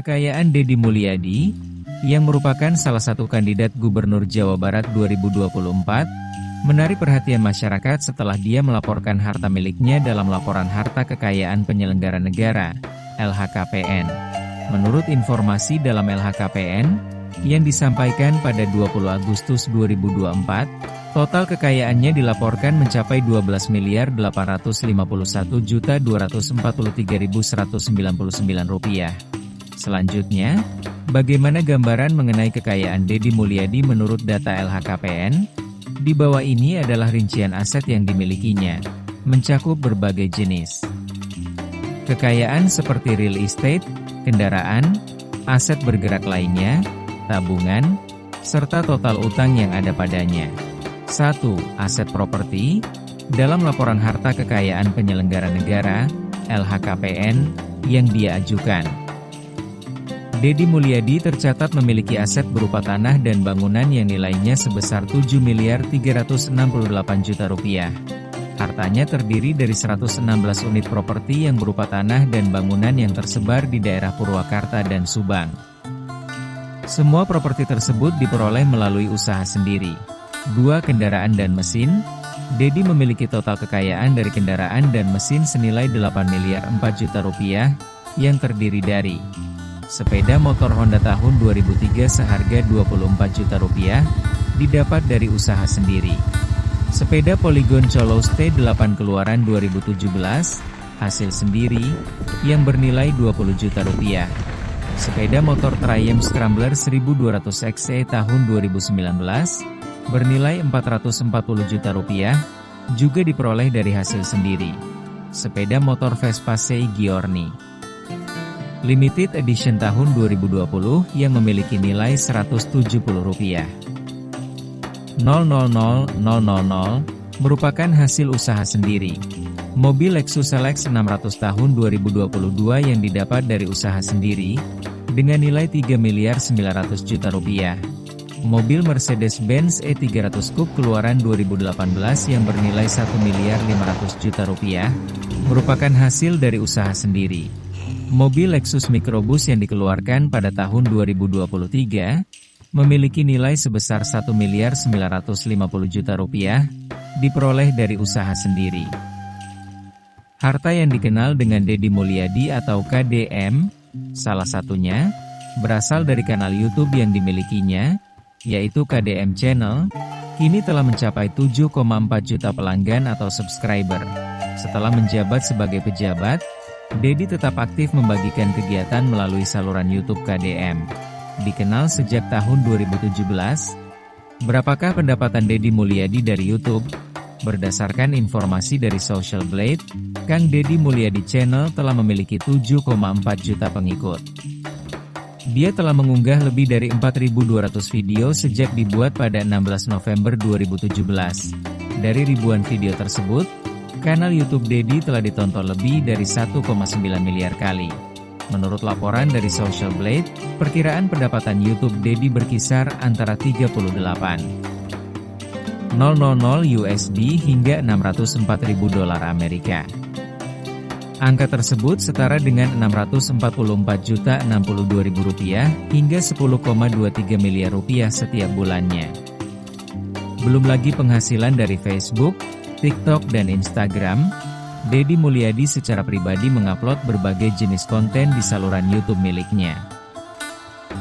Kekayaan Deddy Mulyadi, yang merupakan salah satu kandidat Gubernur Jawa Barat 2024, menarik perhatian masyarakat setelah dia melaporkan harta miliknya dalam Laporan Harta Kekayaan Penyelenggara Negara, LHKPN. Menurut informasi dalam LHKPN, yang disampaikan pada 20 Agustus 2024, total kekayaannya dilaporkan mencapai Rp12.851.243.199. Selanjutnya, bagaimana gambaran mengenai kekayaan Deddy Mulyadi menurut data LHKPN? Di bawah ini adalah rincian aset yang dimilikinya, mencakup berbagai jenis kekayaan seperti real estate, kendaraan, aset bergerak lainnya, tabungan, serta total utang yang ada padanya. 1. Aset properti. Dalam Laporan Harta Kekayaan Penyelenggara Negara, LHKPN, yang dia ajukan, Deddy Mulyadi tercatat memiliki aset berupa tanah dan bangunan yang nilainya sebesar Rp7.368.000.000. Hartanya terdiri dari 116 unit properti yang berupa tanah dan bangunan yang tersebar di daerah Purwakarta dan Subang. Semua properti tersebut diperoleh melalui usaha sendiri. 2. Kendaraan dan mesin. Deddy memiliki total kekayaan dari kendaraan dan mesin senilai Rp8.004.000.000 yang terdiri dari sepeda motor Honda tahun 2003 seharga Rp24 juta, didapat dari usaha sendiri. Sepeda Polygon Colos T8 keluaran 2017, hasil sendiri, yang bernilai Rp20 juta. Sepeda motor Triumph Scrambler 1200 XE tahun 2019, bernilai Rp440 juta, juga diperoleh dari hasil sendiri. Sepeda motor Vespa Sei Giorni Limited Edition tahun 2020 yang memiliki nilai Rp170. 00000 merupakan hasil usaha sendiri. Mobil Lexus LX 600 tahun 2022 yang didapat dari usaha sendiri, dengan nilai Rp3.900.000.000. Mobil Mercedes-Benz E300 Coupe keluaran 2018 yang bernilai Rp1.500.000.000, merupakan hasil dari usaha sendiri. Mobil Lexus Microbus yang dikeluarkan pada tahun 2023, memiliki nilai sebesar Rp1.950.000.000, diperoleh dari usaha sendiri. Harta yang dikenal dengan Deddy Mulyadi atau KDM, salah satunya, berasal dari kanal YouTube yang dimilikinya, yaitu KDM Channel, kini telah mencapai 7,4 juta pelanggan atau subscriber. Setelah menjabat sebagai pejabat, Deddy tetap aktif membagikan kegiatan melalui saluran YouTube KDM. Dikenal sejak tahun 2017. Berapakah pendapatan Deddy Mulyadi dari YouTube? Berdasarkan informasi dari Social Blade, Kang Deddy Mulyadi Channel telah memiliki 7,4 juta pengikut. Dia telah mengunggah lebih dari 4.200 video sejak dibuat pada 16 November 2017. Dari ribuan video tersebut, kanal YouTube Deddy telah ditonton lebih dari 1,9 miliar kali. Menurut laporan dari Social Blade, perkiraan pendapatan YouTube Deddy berkisar antara 38.000 USD hingga $604.000 Amerika. Angka tersebut setara dengan Rp644.062.000 hingga Rp10,23 miliar setiap bulannya. Belum lagi penghasilan dari Facebook, TikTok dan Instagram. Deddy Mulyadi secara pribadi mengupload berbagai jenis konten di saluran YouTube miliknya.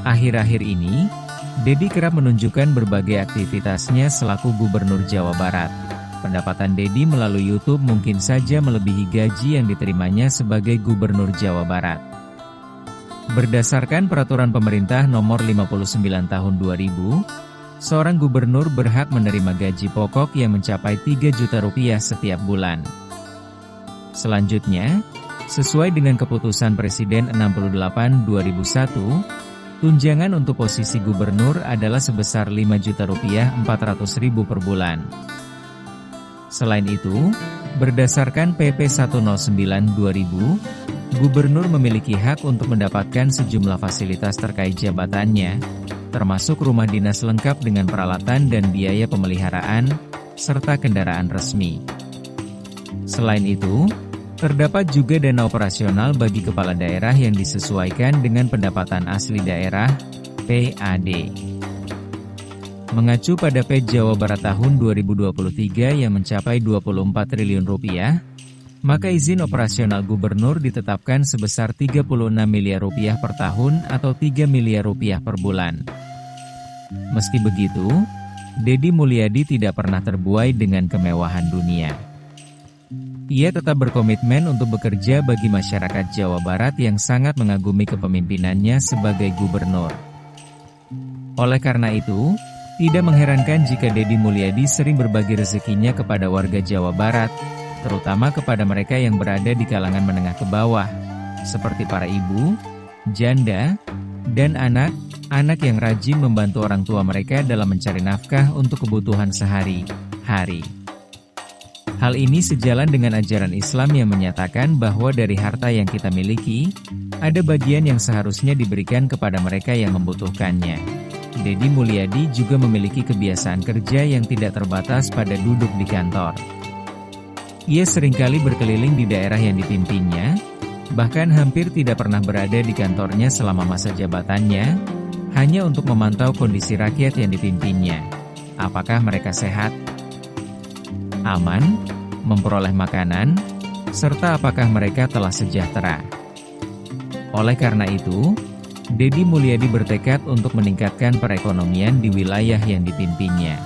Akhir-akhir ini, Deddy kerap menunjukkan berbagai aktivitasnya selaku Gubernur Jawa Barat. Pendapatan Deddy melalui YouTube mungkin saja melebihi gaji yang diterimanya sebagai Gubernur Jawa Barat. Berdasarkan Peraturan Pemerintah Nomor 59 Tahun 2000, seorang gubernur berhak menerima gaji pokok yang mencapai Rp3 juta setiap bulan. Selanjutnya, sesuai dengan Keputusan Presiden 68/2001, tunjangan untuk posisi gubernur adalah sebesar Rp5.400.000 per bulan. Selain itu, berdasarkan PP 109/2000, gubernur memiliki hak untuk mendapatkan sejumlah fasilitas terkait jabatannya, termasuk rumah dinas lengkap dengan peralatan dan biaya pemeliharaan, serta kendaraan resmi. Selain itu, Terdapat juga dana operasional bagi kepala daerah yang disesuaikan dengan pendapatan asli daerah, PAD. Mengacu pada PAD Jawa Barat tahun 2023 yang mencapai 24 triliun rupiah, maka izin operasional gubernur ditetapkan sebesar 36 miliar rupiah per tahun atau 3 miliar rupiah per bulan. Meski begitu, Deddy Mulyadi tidak pernah terbuai dengan kemewahan dunia. Ia tetap berkomitmen untuk bekerja bagi masyarakat Jawa Barat yang sangat mengagumi kepemimpinannya sebagai gubernur. Oleh karena itu, tidak mengherankan jika Deddy Mulyadi sering berbagi rezekinya kepada warga Jawa Barat, terutama kepada mereka yang berada di kalangan menengah ke bawah, seperti para ibu, janda, dan anak-anak yang rajin membantu orang tua mereka dalam mencari nafkah untuk kebutuhan sehari-hari. Hal ini sejalan dengan ajaran Islam yang menyatakan bahwa dari harta yang kita miliki, ada bagian yang seharusnya diberikan kepada mereka yang membutuhkannya. Deddy Mulyadi juga memiliki kebiasaan kerja yang tidak terbatas pada duduk di kantor. Ia seringkali berkeliling di daerah yang dipimpinnya, bahkan hampir tidak pernah berada di kantornya selama masa jabatannya, hanya untuk memantau kondisi rakyat yang dipimpinnya. Apakah mereka sehat, aman, memperoleh makanan, serta apakah mereka telah sejahtera. Oleh karena itu, Deddy Mulyadi bertekad untuk meningkatkan perekonomian di wilayah yang dipimpinnya.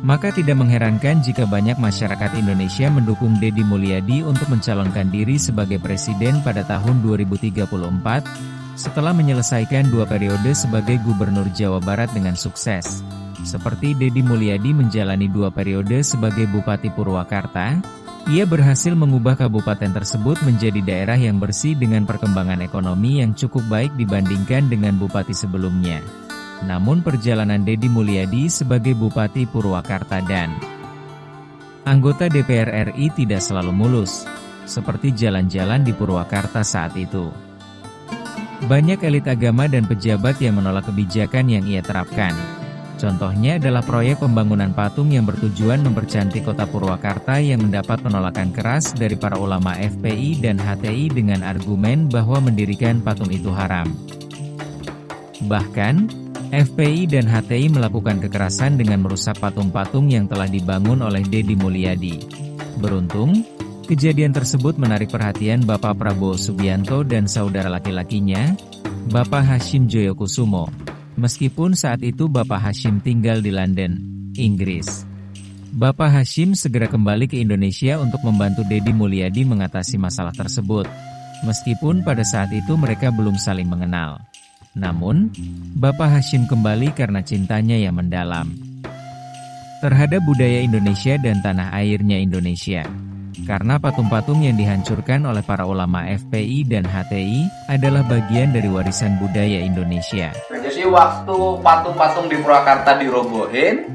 Maka tidak mengherankan jika banyak masyarakat Indonesia mendukung Deddy Mulyadi untuk mencalonkan diri sebagai presiden pada tahun 2034, setelah menyelesaikan 2 periode sebagai gubernur Jawa Barat dengan sukses. Seperti Deddy Mulyadi menjalani 2 periode sebagai Bupati Purwakarta, ia berhasil mengubah kabupaten tersebut menjadi daerah yang bersih dengan perkembangan ekonomi yang cukup baik dibandingkan dengan bupati sebelumnya. Namun perjalanan Deddy Mulyadi sebagai Bupati Purwakarta dan anggota DPR RI tidak selalu mulus, seperti jalan-jalan di Purwakarta saat itu. Banyak elit agama dan pejabat yang menolak kebijakan yang ia terapkan. Contohnya adalah proyek pembangunan patung yang bertujuan mempercantik kota Purwakarta yang mendapat penolakan keras dari para ulama FPI dan HTI dengan argumen bahwa mendirikan patung itu haram. Bahkan, FPI dan HTI melakukan kekerasan dengan merusak patung-patung yang telah dibangun oleh Deddy Mulyadi. Beruntung, kejadian tersebut menarik perhatian Bapak Prabowo Subianto dan saudara laki-lakinya, Bapak Hashim Joyokusumo. Meskipun saat itu Bapak Hashim tinggal di London, Inggris. Bapak Hashim segera kembali ke Indonesia untuk membantu Deddy Mulyadi mengatasi masalah tersebut. Meskipun pada saat itu mereka belum saling mengenal. Namun, Bapak Hashim kembali karena cintanya yang mendalam terhadap budaya Indonesia dan tanah airnya Indonesia. Karena patung-patung yang dihancurkan oleh para ulama FPI dan HTI adalah bagian dari warisan budaya Indonesia. Jadi waktu patung-patung di Purwakarta dirobohin,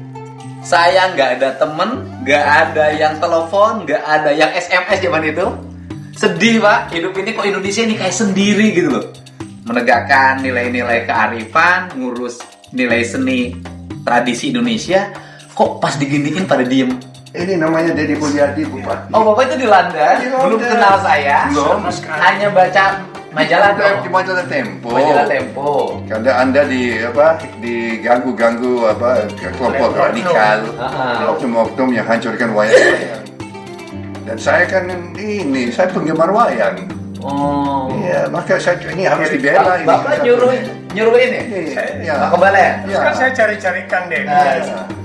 saya nggak ada temen, nggak ada yang telepon, nggak ada yang SMS zaman itu. Sedih Pak, hidup ini kok Indonesia ini kayak sendiri gitu loh. Menegakkan nilai-nilai kearifan, ngurus nilai seni tradisi Indonesia, kok pas diginiin pada diem. Ini namanya Deddy Mulyadi, Bupati. Oh, Bapak itu di London, belum kenal saya, hanya baca majalah Di majalah Tempo. Majalah Tempo. Karena Anda diganggu kelompok radikal, oknum-oknum yang hancurkan wayang. Dan saya kan saya penggemar wayang. Oh. Iya, maka ini harus dibela. Bapak nyuruh ini? Iya. Pak Kembalen? Iya. Kan saya cari-cari Kang Deddy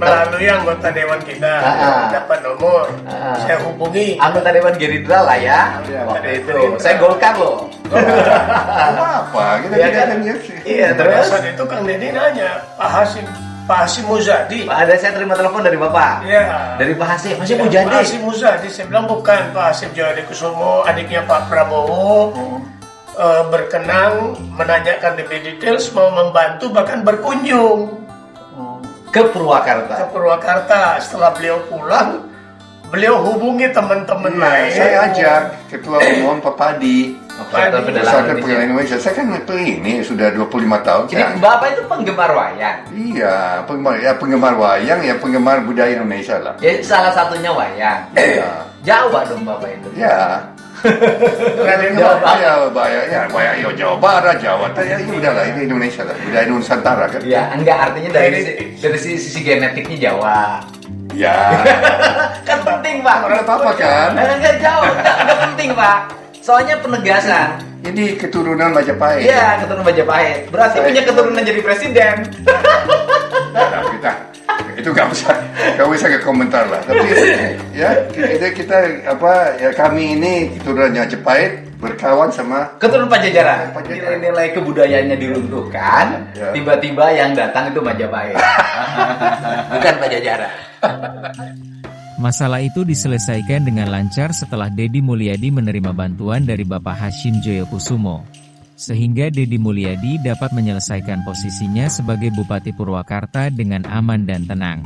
melalui anggota Dewan kita, dapat nomor, saya hubungi. Anggota Dewan Gerindra lah ya, waktu itu. Saya Golkar loh. Apa? Kita tidak akan Iya, Pada terus? saat itu Kang Deddy nanya, Pak Hashim Muzadi. Ada saya terima telepon dari Bapak. Iya. Dari Pak Hashim, Hashim mau jadi. Pak Hashim Muzadi, saya bilang bukan, Pak Hashim Joyokusumo, adiknya Pak Prabowo, berkenan menanyakan lebih detail, mau membantu bahkan berkunjung Ke Purwakarta. ke Purwakarta. Setelah beliau pulang, beliau hubungi teman-teman lain. Saya ajak Ketua Umum Pak Padi, Persatuan Pedalang Persatuan Pedalang Indonesia. Saya kan ini sudah 25 tahun Jadi kan. Bapak itu penggemar wayang. Iya, penggemar wayang, ya penggemar budaya Indonesia lah. Ya salah satunya wayang. Iya. Jawa dong Bapak itu. Ya. Wayang Jawa Barat, Jawa. Ya udahlah, ini Indonesia lah, budaya Nusantara kan. Ya, enggak artinya dari sisi genetiknya Jawa. Ya. Kan penting, Pak. Tidak apa-apa kan? Enggak jauh, enggak penting, Pak. Soalnya penegasan. Ini keturunan Majapahit. Iya, keturunan Majapahit. Berarti punya keturunan jadi presiden. Nah, itu nggak usah ke komentar lah. Tapi ya kita kami ini keturunan Majapahit berkawan sama Keturunan Pajajaran. Pajajaran. Nilai kebudayaannya diruntuhkan, Ya. tiba-tiba yang datang itu Majapahit. Bukan Pajajaran. Masalah itu diselesaikan dengan lancar setelah Deddy Mulyadi menerima bantuan dari Bapak Hashim Joyokusumo, sehingga Deddy Mulyadi dapat menyelesaikan posisinya sebagai Bupati Purwakarta dengan aman dan tenang.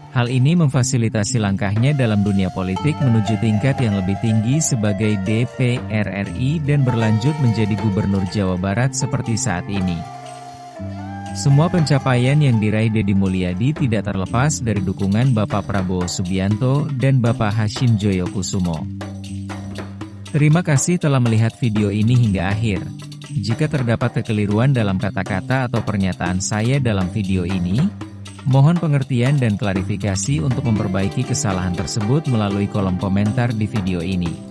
Hal ini memfasilitasi langkahnya dalam dunia politik menuju tingkat yang lebih tinggi sebagai DPR RI dan berlanjut menjadi Gubernur Jawa Barat seperti saat ini. Semua pencapaian yang diraih Deddy Mulyadi tidak terlepas dari dukungan Bapak Prabowo Subianto dan Bapak Hashim Joyokusumo. Terima kasih telah melihat video ini hingga akhir. Jika terdapat kekeliruan dalam kata-kata atau pernyataan saya dalam video ini, mohon pengertian dan klarifikasi untuk memperbaiki kesalahan tersebut melalui kolom komentar di video ini.